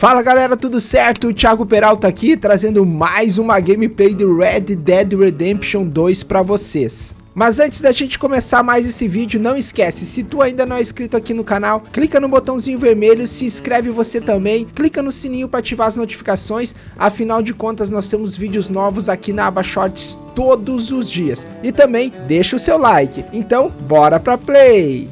Fala galera, tudo certo? O Tiago Peralta aqui, trazendo mais uma gameplay de Red Dead Redemption 2 pra vocês. Mas antes da gente começar mais esse vídeo, não esquece, se tu ainda não é inscrito aqui no canal, clica no botãozinho vermelho, se inscreve você também, clica no sininho para ativar as notificações, afinal de contas nós temos vídeos novos aqui na aba Shorts todos os dias. E também deixa o seu like, então bora pra play!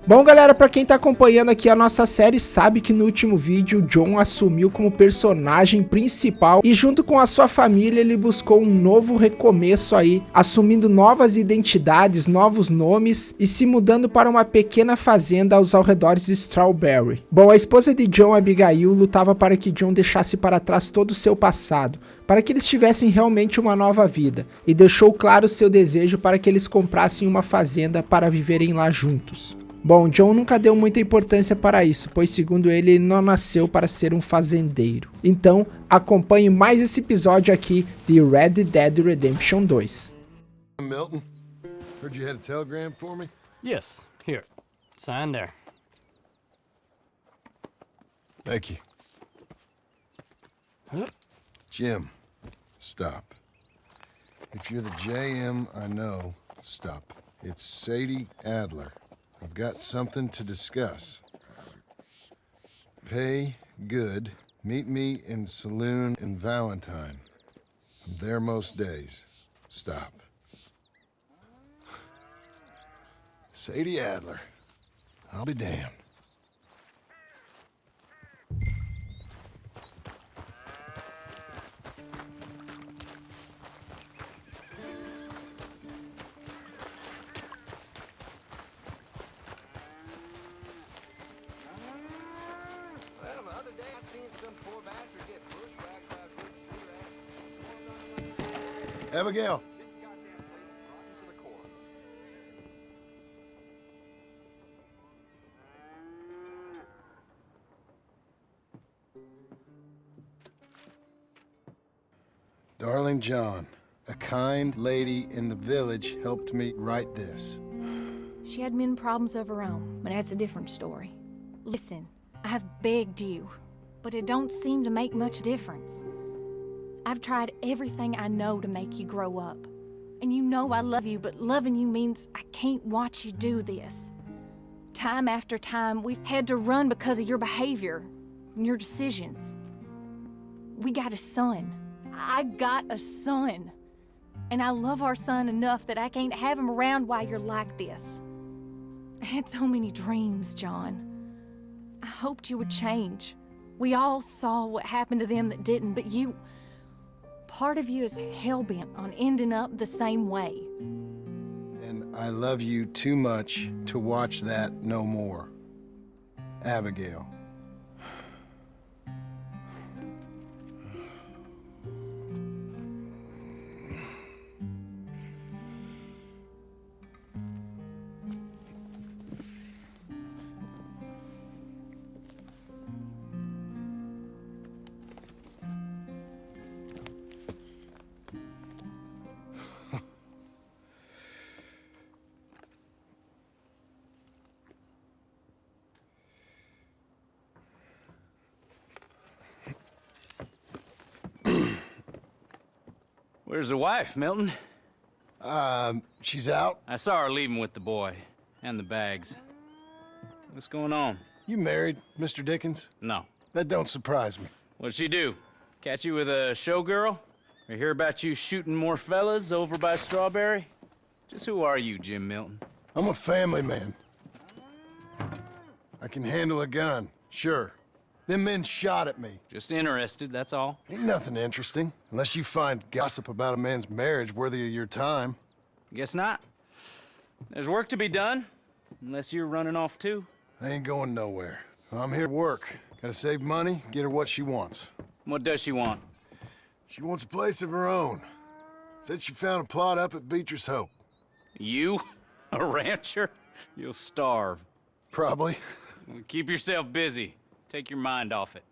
Bom galera, pra quem tá acompanhando aqui a nossa série sabe que no último vídeo o John assumiu como personagem principal e junto com a sua família ele buscou um novo recomeço aí, assumindo novas identidades, novos nomes e se mudando para uma pequena fazenda aos arredores de Strawberry. Bom, a esposa de John, Abigail, lutava para que John deixasse para trás todo o seu passado, para que eles tivessem realmente uma nova vida, e deixou claro seu desejo para que eles comprassem uma fazenda para viverem lá juntos. Bom, John nunca deu muita importância para isso, pois segundo ele não nasceu para ser um fazendeiro. Então, acompanhe mais esse episódio aqui de Red Dead Redemption 2. Milton, heard you had a telegram for me? Yes, here. Sign there. Thank you. Jim, stop. If you're the JM I know, stop. It's Sadie Adler. I've got something to discuss. Pay good. Meet me in saloon in Valentine. I'm there most days. Stop. Sadie Adler. I'll be damned. Abigail. Darling John, a kind lady in the village helped me write this. She had men problems of her own, but that's a different story. Listen, I have begged you, but it don't seem to make much difference. I've tried everything I know to make you grow up. And you know I love you, but loving you means I can't watch you do this. Time after time, we've had to run because of your behavior and your decisions. We got a son. I got a son. And I love our son enough that I can't have him around while you're like this. I had so many dreams, John. I hoped you would change. We all saw what happened to them that didn't, but you... Part of you is hell-bent on ending up the same way. And I love you too much to watch that no more. Abigail. Where's the wife, Milton? She's out. I saw her leaving with the boy and the bags. What's going on? You married, Mr. Dickens? No. That don't surprise me. What'd she do? Catch you with a showgirl? Or hear about you shooting more fellas over by Strawberry? Just who are you, Jim Milton? I'm a family man. I can handle a gun, sure. Them men shot at me. Just interested, that's all. Ain't nothing interesting, unless you find gossip about a man's marriage worthy of your time. Guess not. There's work to be done, unless you're running off too. I ain't going nowhere. I'm here to work. Gotta save money, get her what she wants. What does she want? She wants a place of her own. Said she found a plot up at Beecher's Hope. You? A rancher? You'll starve. Probably. Keep yourself busy. Take your mind off it.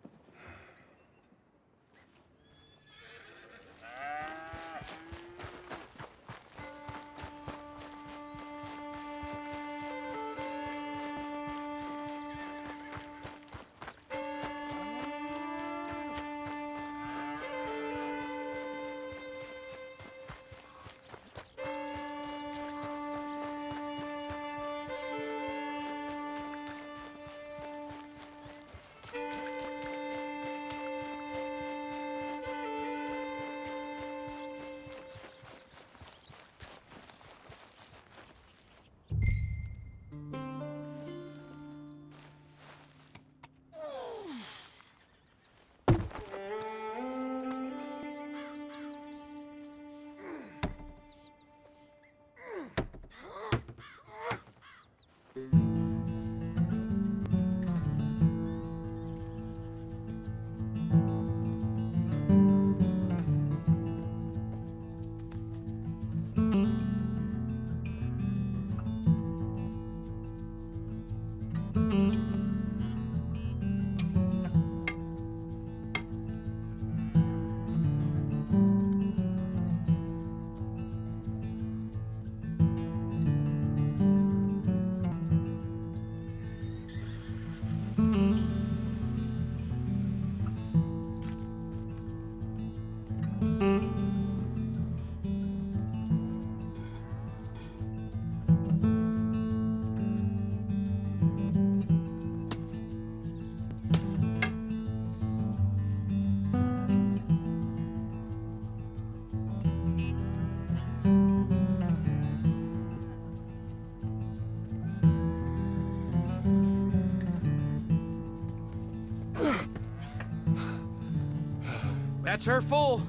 That's her full.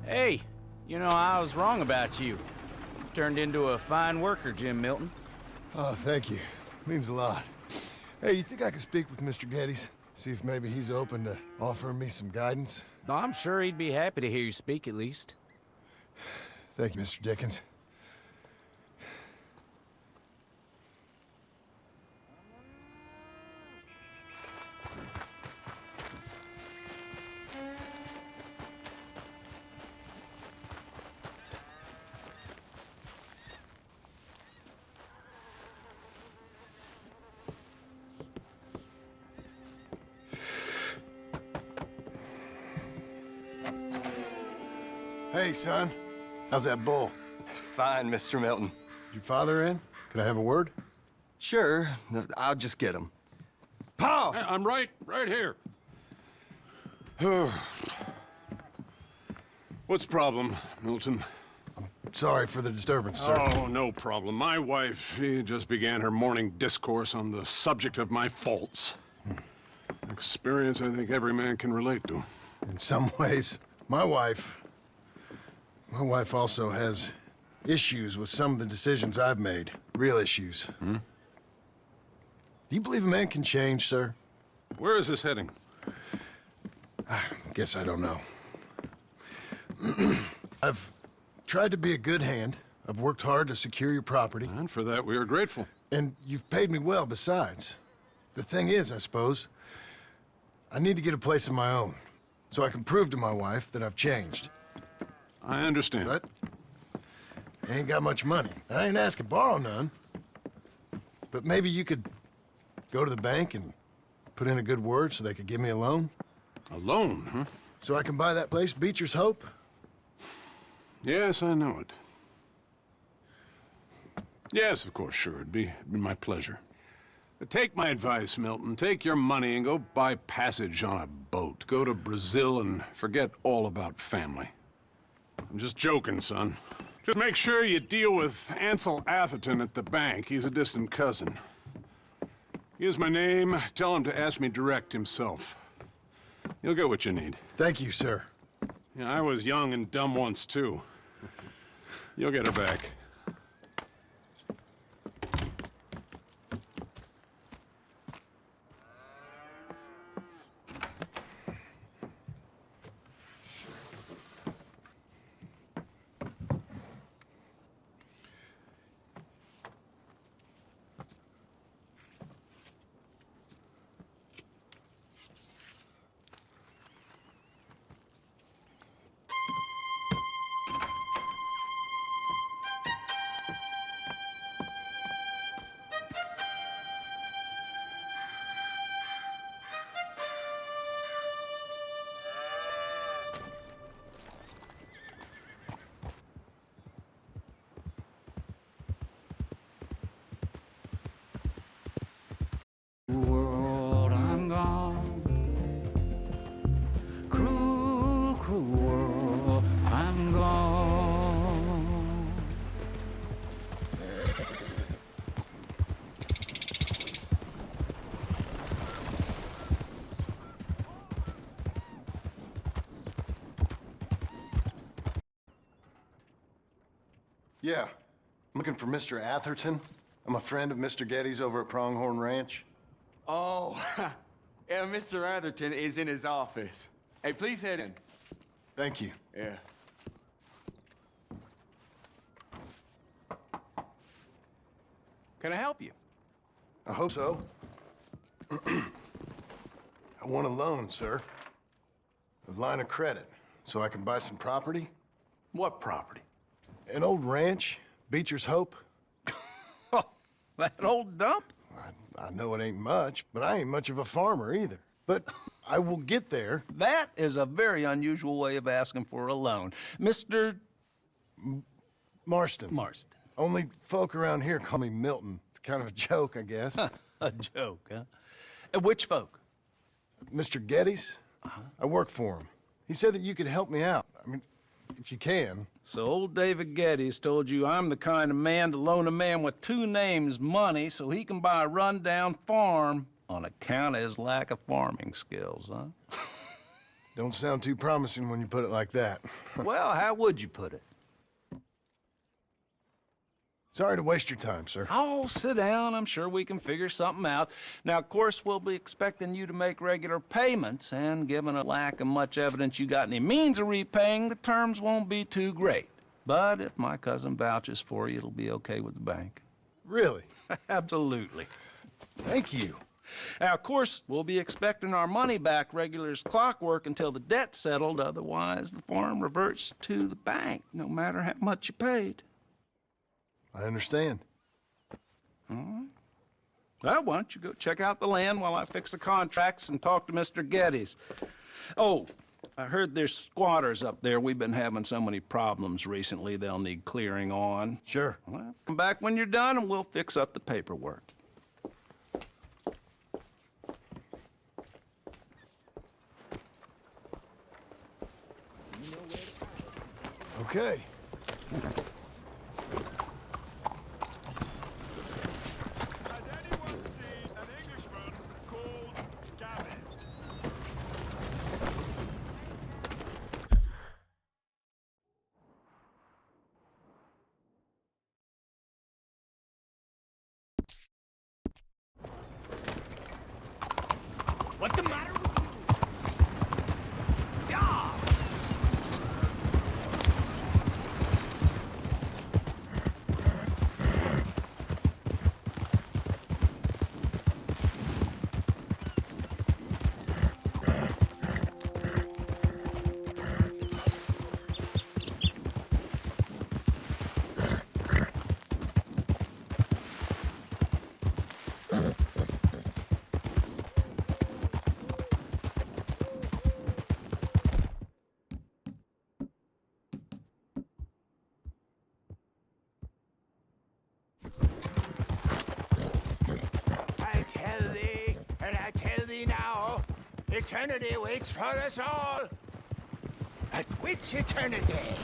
Hey, you know, I was wrong about you. Turned into a fine worker, Jim Milton. Oh, thank you. Means a lot. Hey, you think I could speak with Mr. Geddes? See if maybe he's open to offering me some guidance? I'm sure he'd be happy to hear you speak, at least. Thank you, Mr. Dickens. Hey, son. How's that bull? Fine, Mr. Milton. Your father in? Could I have a word? Sure, I'll just get him. Pa! I'm right here. What's the problem, Milton? Sorry for the disturbance, sir. Oh, no problem. My wife, she just began her morning discourse on the subject of my faults. Experience I think every man can relate to. In some ways, my wife also has issues with some of the decisions I've made. Real issues. Do you believe a man can change, sir? Where is this heading? Guess I don't know. I've tried to be a good hand. I've worked hard to secure your property. And for that, we are grateful. And you've paid me well besides. The thing is, I suppose, I need to get a place of my own, so I can prove to my wife that I've changed. I understand. But I ain't got much money. I ain't asking to borrow none. But maybe you could go to the bank and put in a good word so they could give me a loan? A loan, huh? So I can buy that place, Beecher's Hope? Yes, I know it. Yes, of course, sure. It'd be my pleasure. But take my advice, Milton. Take your money and go buy passage on a boat. Go to Brazil and forget all about family. I'm just joking, son. Just make sure you deal with Ansel Atherton at the bank. He's a distant cousin. Here's my name. Tell him to ask me direct himself. You'll get what you need. Thank you, sir. Yeah, I was young and dumb once, too. You'll get her back. World, I'm gone. Cruel, cruel world, I'm gone. Yeah. I'm looking for Mr. Atherton. I'm a friend of Mr. Geddes over at Pronghorn Ranch. Oh, yeah, Mr. Atherton is in his office. Hey, please head in. Thank you. Yeah. Can I help you? I hope so. I want a loan, sir. A line of credit, so I can buy some property. What property? An old ranch, Beecher's Hope. Oh, that old dump? I know it ain't much, but I ain't much of a farmer either. But I will get there. That is a very unusual way of asking for a loan. Mr. Marston. Marston. Only folk around here call me Milton. It's kind of a joke, I guess. A joke, huh? And which folk? Mr. Geddes? I work for him. He said that you could help me out. I mean, if you can. So old David Geddes told you I'm the kind of man to loan a man with two names money so he can buy a rundown farm on account of his lack of farming skills, huh? Don't sound too promising when you put it like that. Well, how would you put it? Sorry to waste your time, sir. Oh, sit down. I'm sure we can figure something out. Now, of course, we'll be expecting you to make regular payments, and given a lack of much evidence you got any means of repaying, the terms won't be too great. But if my cousin vouches for you, it'll be okay with the bank. Really? Absolutely. Thank you. Now, of course, we'll be expecting our money back regular as clockwork until the debt's settled. Otherwise, the farm reverts to the bank, no matter how much you paid. I understand. All right. Well, why don't you go check out the land while I fix the contracts and talk to Mr. Geddes. Oh, I heard there's squatters up there. We've been having so many problems recently, they'll need clearing on. Sure. Well, come back when you're done and we'll fix up the paperwork. Okay. Has anyone seen an Englishman called Gavin? What's the matter with you? Yeah! I tell thee, and I tell thee now, eternity waits for us all. At which eternity?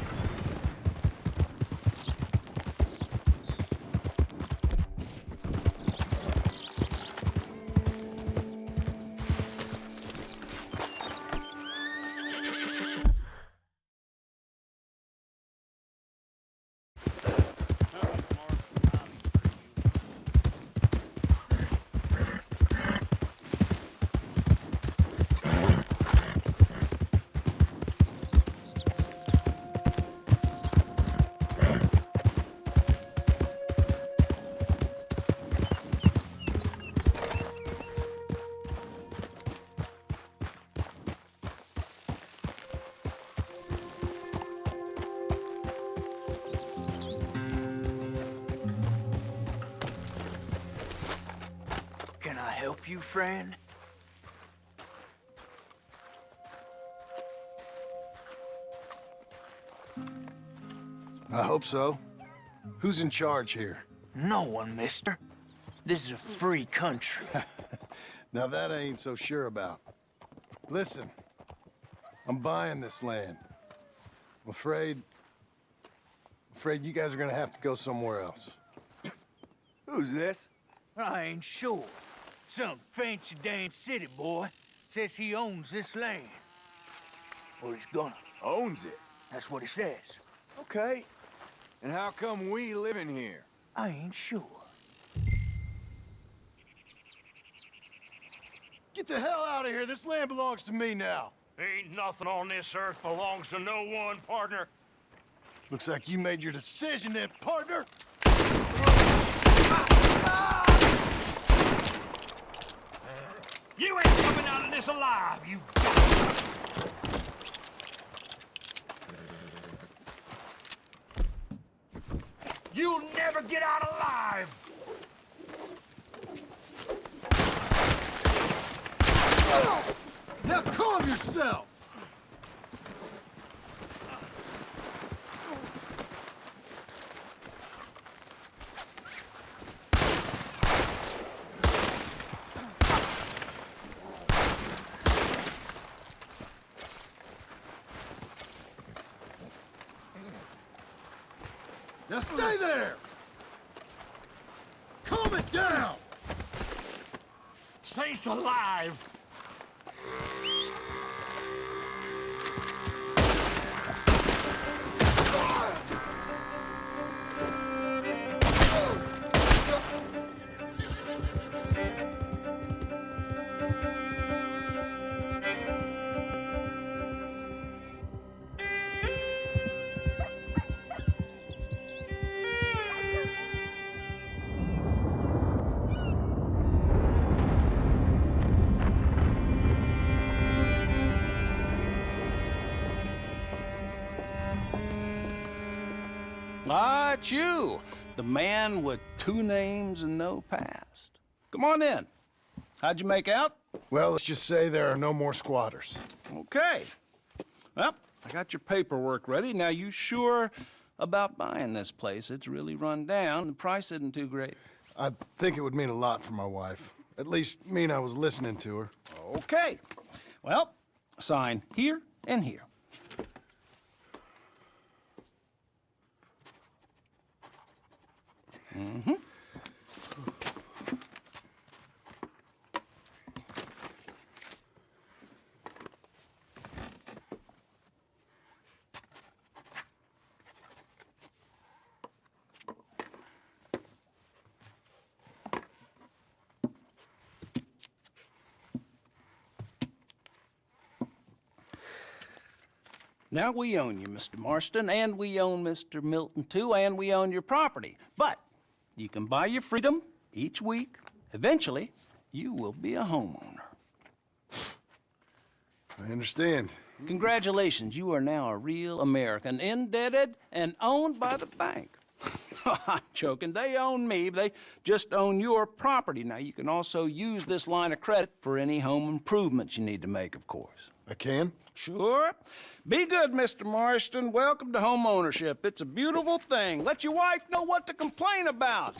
Can I help you, friend? I hope so. Who's in charge here? No one, mister. This is a free country. Now that I ain't so sure about. Listen, I'm buying this land. I'm afraid you guys are gonna have to go somewhere else. Who's this? I ain't sure. Some fancy Dan city boy says he owns this land. Or he's gonna. Owns it. That's what he says. Okay. And how come we living here? I ain't sure. Get the hell out of here. This land belongs to me now. Ain't nothing on this earth belongs to no one, partner. Looks like you made your decision then, partner. You ain't coming out of this alive, you... You'll never get out alive! Now calm yourself. Now stay there! Calm it down! Stays alive! Ah, it's you, the man with 2 names and no past. Come on in. How'd you make out? Well, let's just say there are no more squatters. Okay. Well, I got your paperwork ready. Now, you sure about buying this place? It's really run down. The price isn't too great. I think it would mean a lot for my wife. At least mean I was listening to her. Okay. Well, sign here and here. Mm-hmm. Now we own you, Mr. Marston, and we own Mr. Milton, too, and we own your property. But you can buy your freedom each week. Eventually, you will be a homeowner. I understand. Congratulations, you are now a real American, indebted and owned by the bank. I'm joking, they own me, they just own your property. Now, you can also use this line of credit for any home improvements you need to make, of course. I can? Sure. Be good, Mr. Marston. Welcome to home ownership. It's a beautiful thing. Let your wife know what to complain about.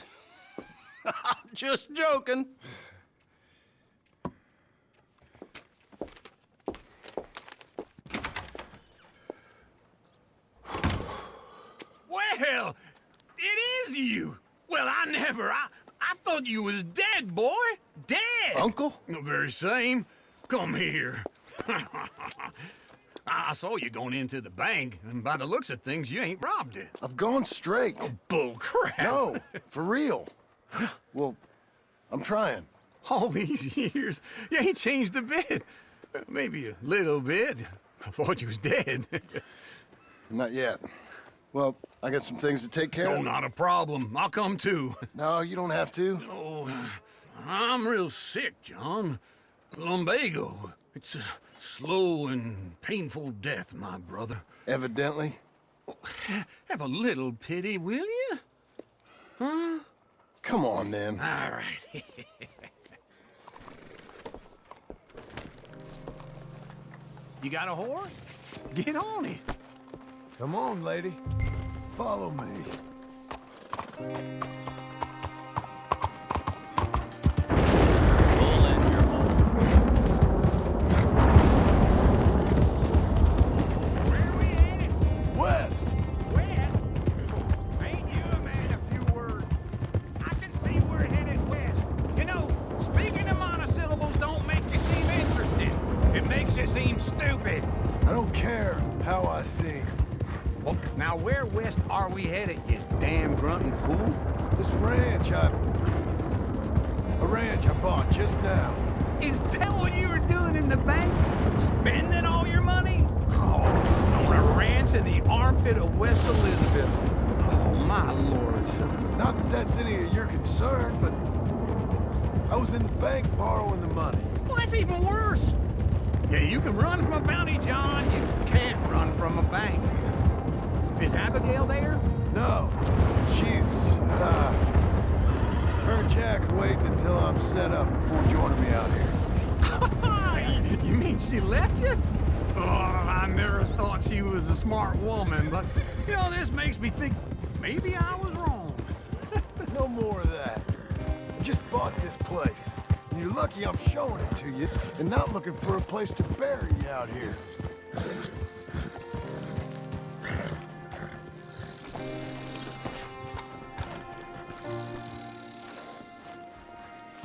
Just joking. Well, it is you. Well, I thought you was dead, boy. Dead. Uncle? The very same. Come here. I saw you going into the bank, and by the looks of things, you ain't robbed it. I've gone straight. Oh, bull crap. No, for real. Well, I'm trying. All these years, you ain't changed a bit. Maybe a little bit. I thought you was dead. Not yet. Well, I got some things to take care No, of. not a problem. I'll come too. No, you don't have to. Oh, I'm real sick, John. Lumbago. It's a slow and painful death, my brother. Evidently. Have a little pity, will you? Huh? Come on, then. All right. You got a horse? Get on it. Come on, lady. Follow me. Pull in your home. Where are we headed? West! West? Ain't you a man of few words? I can see we're headed west. You know, speaking of monosyllables don't make you seem interested. It makes you seem stupid. I don't care how I sing. Well, now where west are we headed, you damn grunting fool? This ranch I bought just now. Is that what you were doing in the bank? Spending all your money? Oh, on a ranch in the armpit of West Elizabeth. Oh, my lord. Not that that's any of your concern, but I was in the bank borrowing the money. Well, that's even worse. Yeah, you can run from a bounty, John. You can't run from a bank. Is Abigail there? No, she's, her and Jack are waiting until I'm set up before joining me out here. You mean she left you? Oh, I never thought she was a smart woman, but, you know, this makes me think maybe I was wrong. No more of that. I just bought this place. And you're lucky I'm showing it to you and not looking for a place to bury you out here.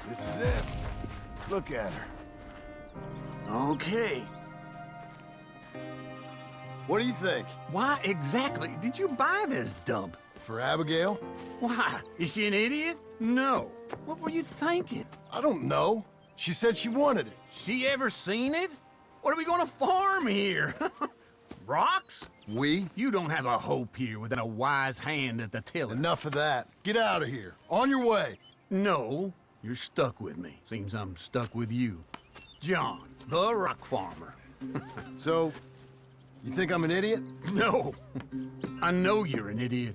This is it. Look at her. Okay. What do you think? Why exactly did you buy this dump? For Abigail? Why? Is she an idiot? No. What were you thinking? I don't know. She said she wanted it. She ever seen it? What are we gonna farm here? Rocks? We? You don't have a hope here without a wise hand at the tiller. Enough of that. Get out of here. On your way. No, you're stuck with me. Seems I'm stuck with you. John, the rock farmer. So, You think I'm an idiot? No. I know you're an idiot.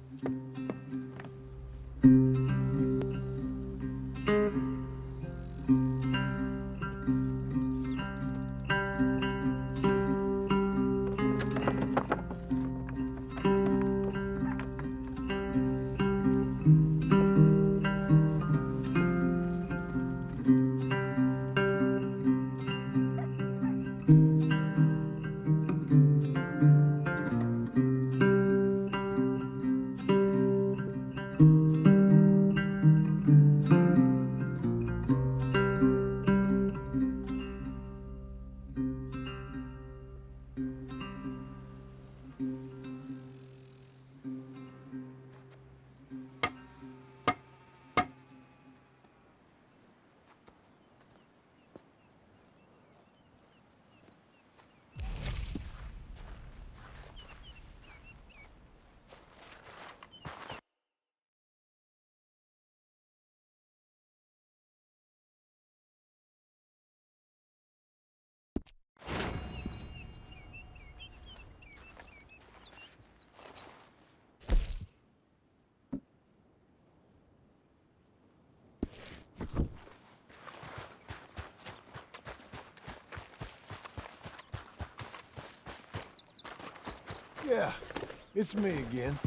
Yeah, it's me again.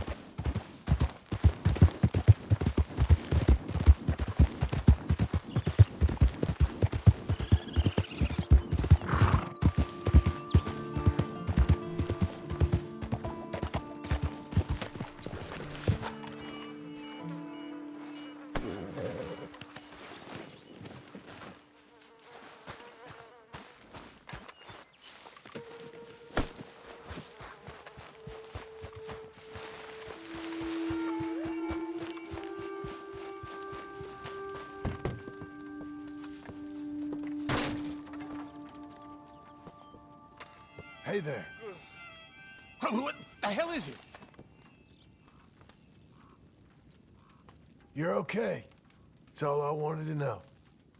Hey there. What the hell is it? You're okay. That's all I wanted to know.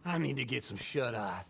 I need to get some shut-eye.